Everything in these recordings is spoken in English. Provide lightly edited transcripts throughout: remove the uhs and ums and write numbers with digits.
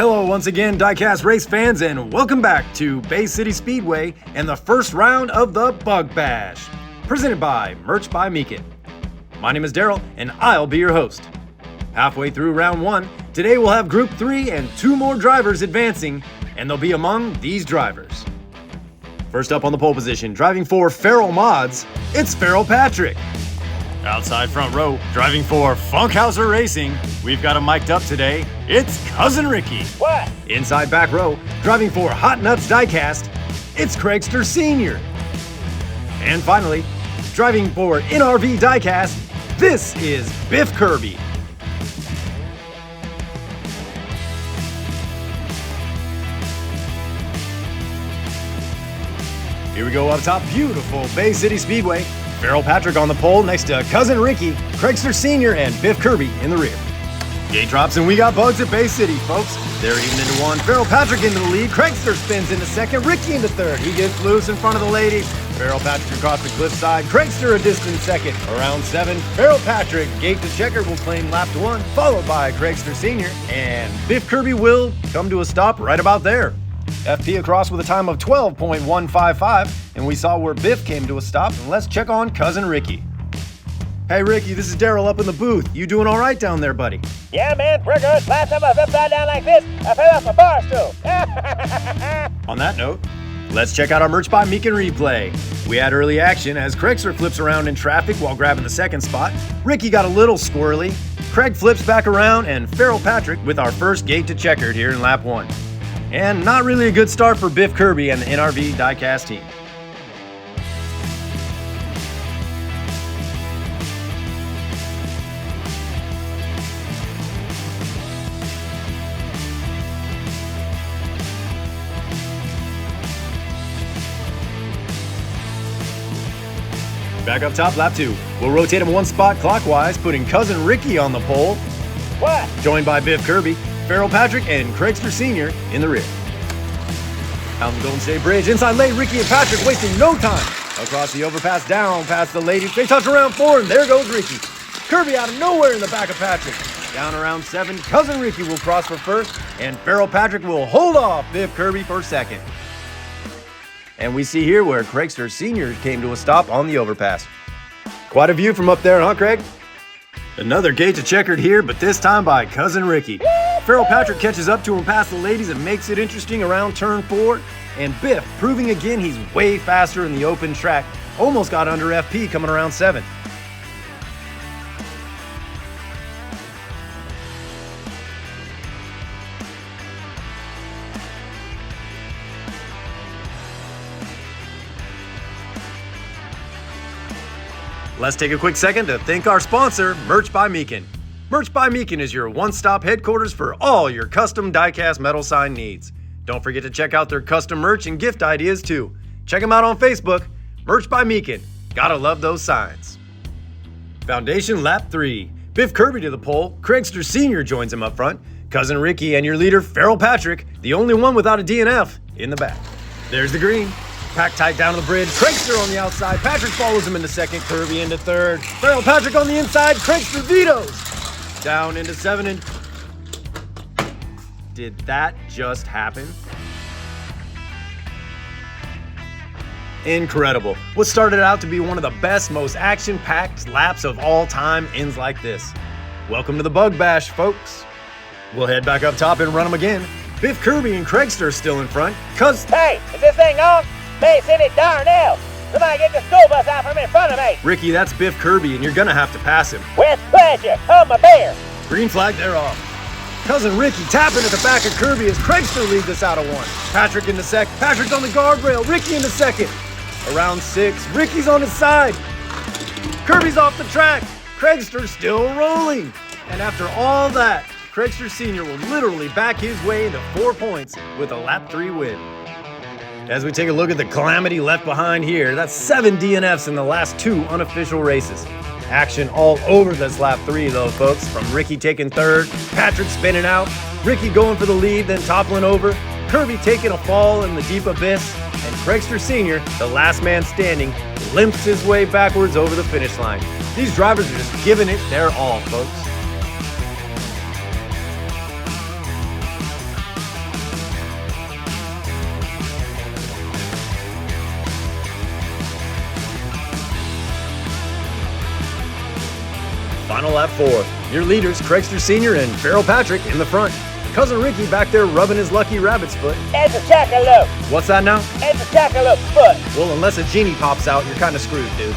Hello once again, Diecast race fans, and welcome back to Bay City Speedway and the first round of the Bug Bash, presented by Merch by Meekin. My name is Daryl, and I'll be your host. Halfway through round 1, today we'll have Group 3 and 2 more drivers advancing, and they'll be among these drivers. First up on the pole position, driving for Feral Mods, it's Feral Patrick. Outside front row, driving for Funkhouser Racing, we've got him mic'd up today, it's Cousin Ricky. What? Inside back row, driving for Hot Nuts Diecast, it's Craigster Sr. And finally, driving for NRV Diecast, this is Biff Kirby. Here we go up top, beautiful Bay City Speedway. Feral Patrick on the pole next to Cousin Ricky, Craigster Sr., and Biff Kirby in the rear. Gate drops and we got bugs at Bay City, folks. They're even into one. Feral Patrick into the lead. Craigster spins into second. Ricky into third. He gets loose in front of the ladies. Feral Patrick across the cliffside. Craigster a distant second. Around 7, Feral Patrick, gate to checker, will claim lap 1, followed by Craigster Sr. And Biff Kirby will come to a stop right about there. FP across with a time of 12.155, and we saw where Biff came to a stop, and let's check on Cousin Ricky. Hey Ricky, this is Daryl up in the booth. You doing all right down there, buddy? Yeah, man, we're good. Last time I was upside down like this, I fell off a bar stool. On that note, let's check out our Merch by Meekin replay. We had early action as Craigster flips around in traffic while grabbing the second spot. Ricky got a little squirrely. Craig flips back around, and Feral Patrick with our first gate to checkered here in lap 1. And not really a good start for Biff Kirby and the NRV Diecast team. Back up top, lap 2. We'll rotate him one spot clockwise, putting Cousin Ricky on the pole. What? Joined by Biff Kirby, Feral Patrick, and Craigster Sr. in the rear. Out the Golden State Bridge, inside lane, Ricky and Patrick wasting no time. Across the overpass, down past the ladies. They touch around 4, and there goes Ricky. Kirby out of nowhere in the back of Patrick. Down around 7, Cousin Ricky will cross for first, and Feral Patrick will hold off Biff Kirby for second. And we see here where Craigster Sr. came to a stop on the overpass. Quite a view from up there, huh, Craig? Another gate to checkered here, but this time by Cousin Ricky. Feral Patrick catches up to him past the ladies and makes it interesting around turn 4. And Biff, proving again he's way faster in the open track, almost got under FP coming around 7. Let's take a quick second to thank our sponsor, Merch by Meekin. Merch by Meekin is your one-stop headquarters for all your custom diecast metal sign needs. Don't forget to check out their custom merch and gift ideas too. Check them out on Facebook, Merch by Meekin. Gotta love those signs. Foundation lap 3. Biff Kirby to the pole, Craigster Sr. joins him up front, Cousin Ricky and your leader, Feral Patrick, the only one without a DNF, in the back. There's the green. Packed tight down to the bridge, Craigster on the outside, Patrick follows him into second, Kirby into third. Feral Patrick on the inside, Craigster vetoes. Down into 7 and... Did that just happen? Incredible. What started out to be one of the best, most action-packed laps of all time ends like this. Welcome to the Bug Bash, folks. We'll head back up top and run them again. Biff Kirby and Craigster are still in front, cause... Hey, is this thing on? Bay City Darnell! Somebody get the school bus out from in front of me! Ricky, that's Biff Kirby, and you're gonna have to pass him. With pleasure! Hold my beer! Green flag, they're off. Cousin Ricky tapping at the back of Kirby as Craigster leads us out of 1. Patrick into second. Patrick's on the guardrail. Ricky into second. Around 6, Ricky's on his side. Kirby's off the track. Craigster's still rolling. And after all that, Craigster Sr. will literally back his way into 4 points with a lap 3 win. As we take a look at the calamity left behind here, that's 7 DNFs in the last 2 unofficial races. Action all over this lap 3 though, folks, from Ricky taking third, Patrick spinning out, Ricky going for the lead, then toppling over, Kirby taking a fall in the deep abyss, and Craigster Sr., the last man standing, limps his way backwards over the finish line. These drivers are just giving it their all, folks. final lap 4. Your leaders, Craigster Sr. and Farrell Patrick in the front. Cousin Ricky back there rubbing his lucky rabbit's foot. It's a jackalope. What's that now? It's a jackalope foot. Well, unless a genie pops out, you're kind of screwed, dude.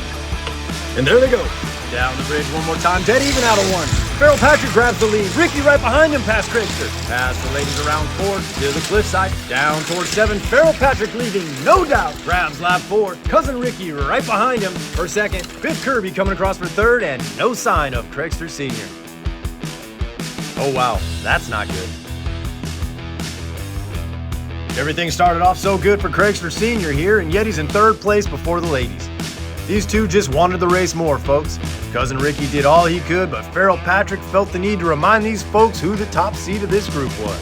And there they go. Down the bridge one more time, dead even out of 1. Farrell Patrick grabs the lead. Ricky right behind him past Craigster. Past the ladies around 4 to the cliffside. Down towards 7. Farrell Patrick leading, no doubt. Grabs lap 4. Cousin Ricky right behind him for 2nd. Biff Kirby coming across for 3rd, and no sign of Craigster Sr. Oh wow, that's not good. Everything started off so good for Craigster Sr. here, and yet he's in 3rd place before the ladies. These two just wanted the race more, folks. Cousin Ricky did all he could, but Farrell Patrick felt the need to remind these folks who the top seed of this group was.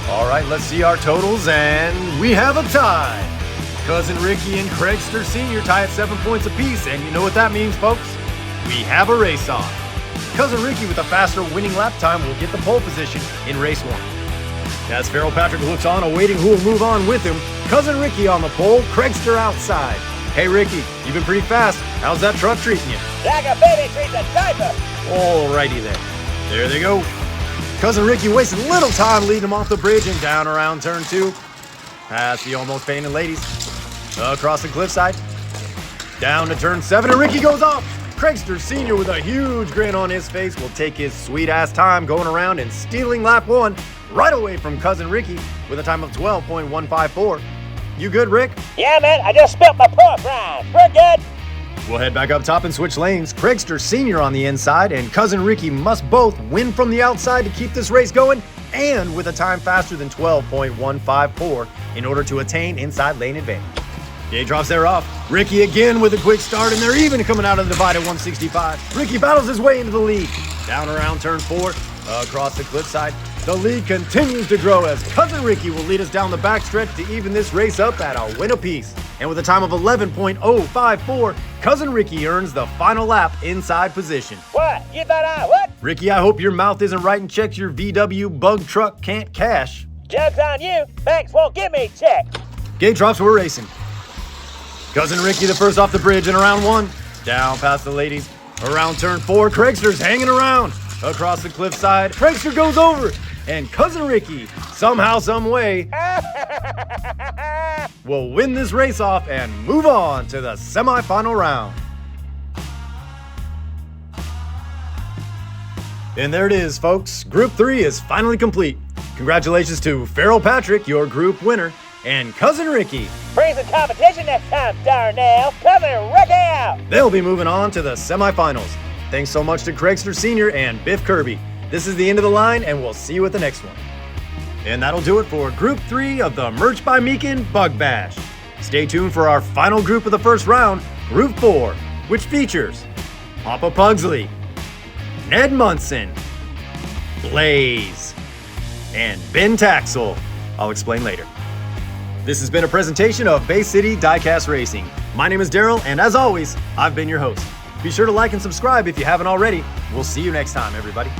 All right, let's see our totals, and we have a tie. Cousin Ricky and Craigster Sr. tie at 7 points apiece, and you know what that means, folks? We have a race-off. Cousin Ricky with a faster winning lap time will get the pole position in race 1. As Farrell Patrick looks on, awaiting who will move on with him, Cousin Ricky on the pole, Craigster outside. Hey Ricky, you've been pretty fast. How's that truck treating you? Like a baby treats a diaper. Alrighty then. There they go. Cousin Ricky wasted little time leading him off the bridge and down around turn 2. Past the almost fainted ladies. Across the cliffside. Down to turn 7, and Ricky goes off. Craigster Sr. with a huge grin on his face will take his sweet-ass time going around and stealing lap 1 right away from Cousin Ricky with a time of 12.154. You good, Rick? Yeah, man, I just spilled my pork rinds. We're good. We'll head back up top and switch lanes. Craigster Sr. on the inside, and Cousin Ricky must both win from the outside to keep this race going, and with a time faster than 12.154 in order to attain inside lane advantage. Gay drops there off. Ricky again with a quick start, and they're even coming out of the divide at 165. Ricky battles his way into the lead. Down around turn 4, across the cliffside. The lead continues to grow as Cousin Ricky will lead us down the backstretch to even this race up at a win apiece. And with a time of 11.054, Cousin Ricky earns the final lap inside position. What? You thought what? Ricky, I hope your mouth isn't writing checks your VW bug truck can't cash. Joke's on you. Banks won't give me a check. Gate drops, we're racing. Cousin Ricky the first off the bridge in around 1. Down past the ladies. Around turn 4, Craigster's hanging around. Across the cliffside, Craigster goes over. And Cousin Ricky, somehow, some way, will win this race off and move on to the semifinal round. And there it is, folks. Group 3 is finally complete. Congratulations to Farrell Patrick, your group winner, and Cousin Ricky. Bring some competition next time, Darnell. Cousin Ricky out. They'll be moving on to the semifinals. Thanks so much to Craigster Sr. and Biff Kirby. This is the end of the line, and we'll see you at the next one. And that'll do it for Group 3 of the Merch by Meekin Bug Bash. Stay tuned for our final group of the first round, Group 4, which features Papa Pugsley, Ned Munson, Blaze, and Ben Taxel. I'll explain later. This has been a presentation of Bay City Diecast Racing. My name is Daryl, and as always, I've been your host. Be sure to like and subscribe if you haven't already. We'll see you next time, everybody.